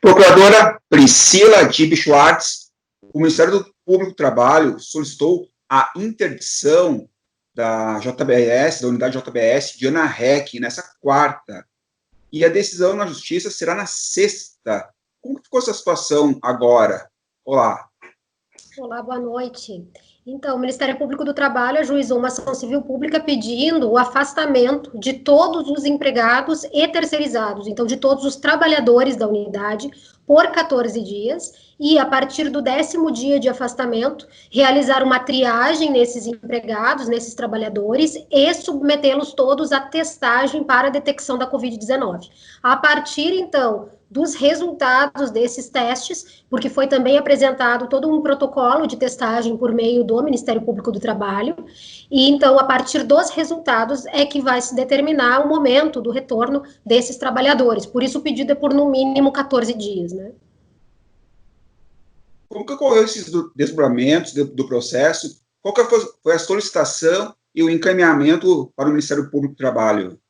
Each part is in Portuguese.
Procuradora Priscila Dib Schwartz, o Ministério Público do Trabalho solicitou a interdição da JBS, da unidade JBS de Ana Rech, nessa quarta. E a decisão na Justiça será na sexta. Como ficou essa situação agora? Olá. Olá, boa noite. Então, o Ministério Público do Trabalho ajuizou uma ação civil pública pedindo o afastamento de todos os empregados e terceirizados, então de todos os trabalhadores da unidade, por 14 dias, e a partir do 10º dia de afastamento, realizar uma triagem nesses empregados, nesses trabalhadores, e submetê-los todos à testagem para a detecção da Covid-19. A partir, então, dos resultados desses testes, porque foi também apresentado todo um protocolo de testagem por meio do Ministério Público do Trabalho, e então, a partir dos resultados, é que vai se determinar o momento do retorno desses trabalhadores. Por isso, o pedido é por, no mínimo, 14 dias, né? Como que ocorreu esses desdobramentos do processo? Qual que foi a solicitação e o encaminhamento para o Ministério Público do Trabalho?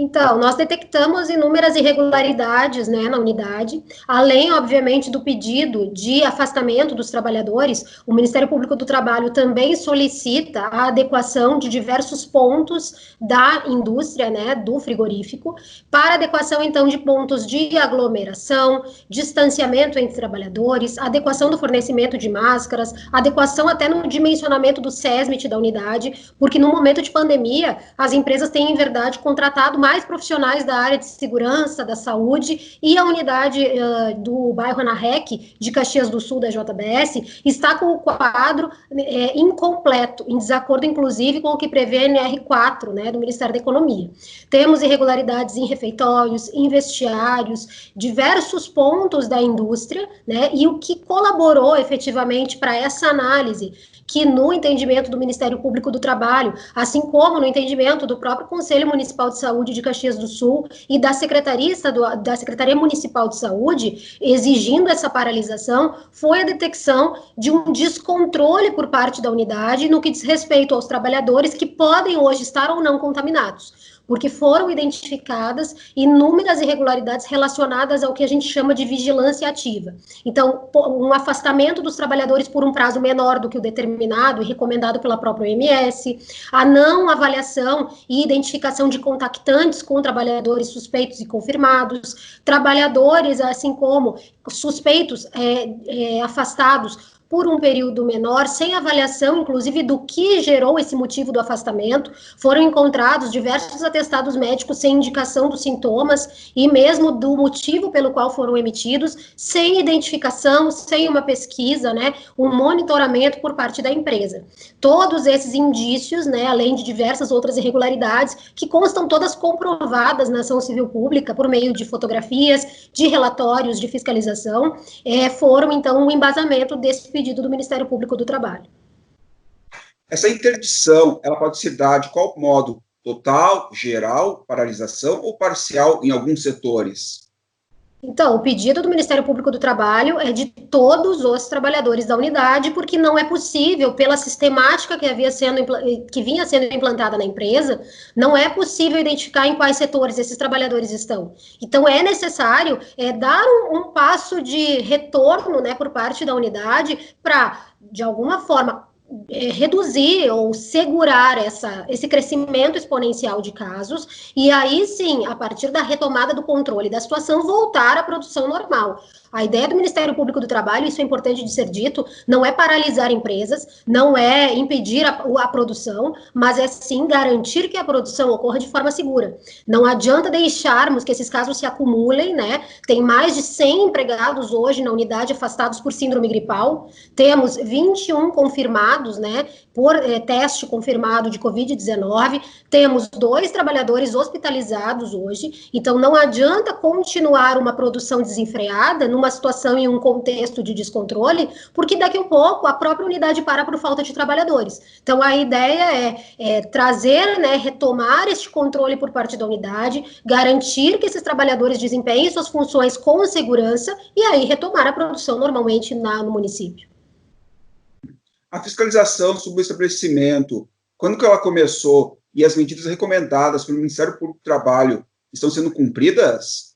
Então, nós detectamos inúmeras irregularidades, né, na unidade, além, obviamente, do pedido de afastamento dos trabalhadores. O Ministério Público do Trabalho também solicita a adequação de diversos pontos da indústria, né, do frigorífico, para adequação, então, de pontos de aglomeração, distanciamento entre trabalhadores, adequação do fornecimento de máscaras, adequação até no dimensionamento do SESMIT da unidade, porque no momento de pandemia, as empresas têm, em verdade, contratado mais profissionais da área de segurança, da saúde, e a unidade do bairro Ana Rech, de Caxias do Sul, da JBS, está com o quadro incompleto, em desacordo, inclusive, com o que prevê a NR4, né, do Ministério da Economia. Temos irregularidades em refeitórios, em vestiários, diversos pontos da indústria, né, e o que colaborou efetivamente para essa análise, que no entendimento do Ministério Público do Trabalho, assim como no entendimento do próprio Conselho Municipal de Saúde de Caxias do Sul e da Secretaria Municipal de Saúde, exigindo essa paralisação, foi a detecção de um descontrole por parte da unidade no que diz respeito aos trabalhadores que podem hoje estar ou não contaminados, porque foram identificadas inúmeras irregularidades relacionadas ao que a gente chama de vigilância ativa. Então, um afastamento dos trabalhadores por um prazo menor do que o determinado e recomendado pela própria OMS, a não avaliação e identificação de contactantes com trabalhadores suspeitos e confirmados, trabalhadores, assim como suspeitos afastados por um período menor, sem avaliação, inclusive, do que gerou esse motivo do afastamento. Foram encontrados diversos atestados médicos sem indicação dos sintomas e mesmo do motivo pelo qual foram emitidos, sem identificação, sem uma pesquisa, né, um monitoramento por parte da empresa. Todos esses indícios, né, além de diversas outras irregularidades, que constam todas comprovadas na ação civil pública por meio de fotografias, de relatórios de fiscalização, foram, então, um embasamento desse pedido do Ministério Público do Trabalho. Essa interdição, ela pode se dar de qual modo? Total, geral, paralisação ou parcial em alguns setores? Então, o pedido do Ministério Público do Trabalho é de todos os trabalhadores da unidade, porque não é possível, pela sistemática que vinha sendo implantada na empresa, não é possível identificar em quais setores esses trabalhadores estão. Então, é necessário dar um passo de retorno, né, por parte da unidade para, de alguma forma, reduzir ou segurar esse crescimento exponencial de casos, e aí sim, a partir da retomada do controle da situação, voltar à produção normal. A ideia do Ministério Público do Trabalho, isso é importante de ser dito, não é paralisar empresas, não é impedir a produção, mas é sim garantir que a produção ocorra de forma segura. Não adianta deixarmos que esses casos se acumulem, né? Tem mais de 100 empregados hoje na unidade afastados por síndrome gripal, temos 21 confirmados, né, por teste confirmado de Covid-19, temos 2 trabalhadores hospitalizados hoje, então não adianta continuar uma produção desenfreada numa situação em um contexto de descontrole, porque daqui a pouco a própria unidade para por falta de trabalhadores. Então a ideia é trazer, né, retomar este controle por parte da unidade, garantir que esses trabalhadores desempenhem suas funções com segurança e aí retomar a produção normalmente no município. A fiscalização sobre o estabelecimento, quando que ela começou e as medidas recomendadas pelo Ministério Público do Trabalho estão sendo cumpridas?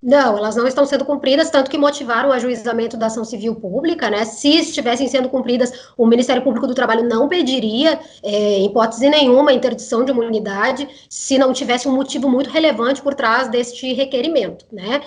Não, elas não estão sendo cumpridas, tanto que motivaram o ajuizamento da ação civil pública, né? Se estivessem sendo cumpridas, o Ministério Público do Trabalho não pediria, em hipótese nenhuma, a interdição de uma unidade, se não tivesse um motivo muito relevante por trás deste requerimento, né?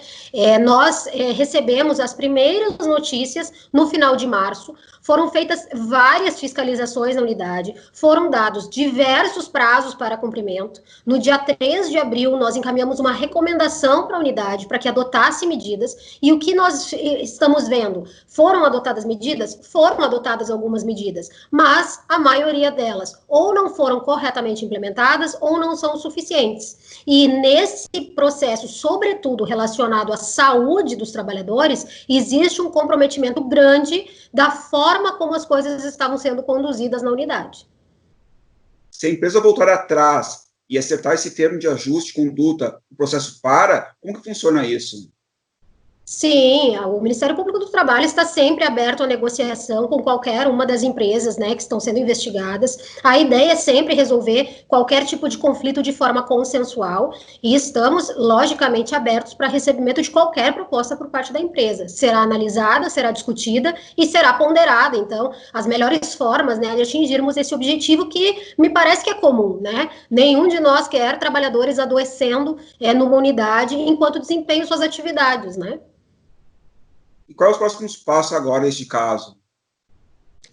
Nós recebemos as primeiras notícias no final de março, foram feitas várias fiscalizações na unidade, foram dados diversos prazos para cumprimento. No dia 3 de abril, nós encaminhamos uma recomendação para a unidade para que adotasse medidas, e o que nós estamos vendo? Foram adotadas medidas? Foram adotadas algumas medidas, mas a maioria delas ou não foram corretamente implementadas ou não são suficientes. E nesse processo, sobretudo relacionado à saúde dos trabalhadores, existe um comprometimento grande da forma como as coisas estavam sendo conduzidas na unidade. Se a empresa voltar atrás e acertar esse termo de ajuste de conduta, o processo para? Como que funciona isso? Sim, o Ministério Público do Trabalho está sempre aberto à negociação com qualquer uma das empresas, né, que estão sendo investigadas. A ideia é sempre resolver qualquer tipo de conflito de forma consensual e estamos, logicamente, abertos para recebimento de qualquer proposta por parte da empresa. Será analisada, será discutida e será ponderada, então, as melhores formas, né, de atingirmos esse objetivo que me parece que é comum, né? Nenhum de nós quer trabalhadores adoecendo numa unidade enquanto desempenham suas atividades, né? E quais os próximos passos agora neste caso?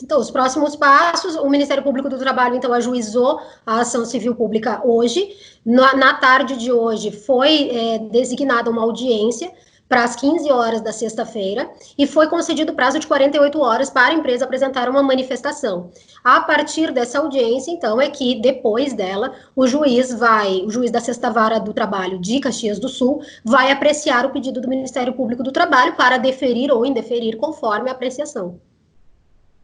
Então, os próximos passos, o Ministério Público do Trabalho, então, ajuizou a ação civil pública hoje. Na tarde de hoje, foi designada uma audiência para as 15 horas da sexta-feira e foi concedido prazo de 48 horas para a empresa apresentar uma manifestação. A partir dessa audiência, então, é que depois dela, o juiz da Sexta Vara do Trabalho de Caxias do Sul, vai apreciar o pedido do Ministério Público do Trabalho para deferir ou indeferir conforme a apreciação.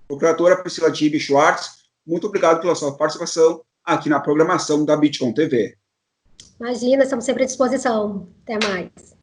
Procuradora Priscila Dib Schwartz, muito obrigado pela sua participação aqui na programação da Bitcom TV. Imagina, estamos sempre à disposição. Até mais.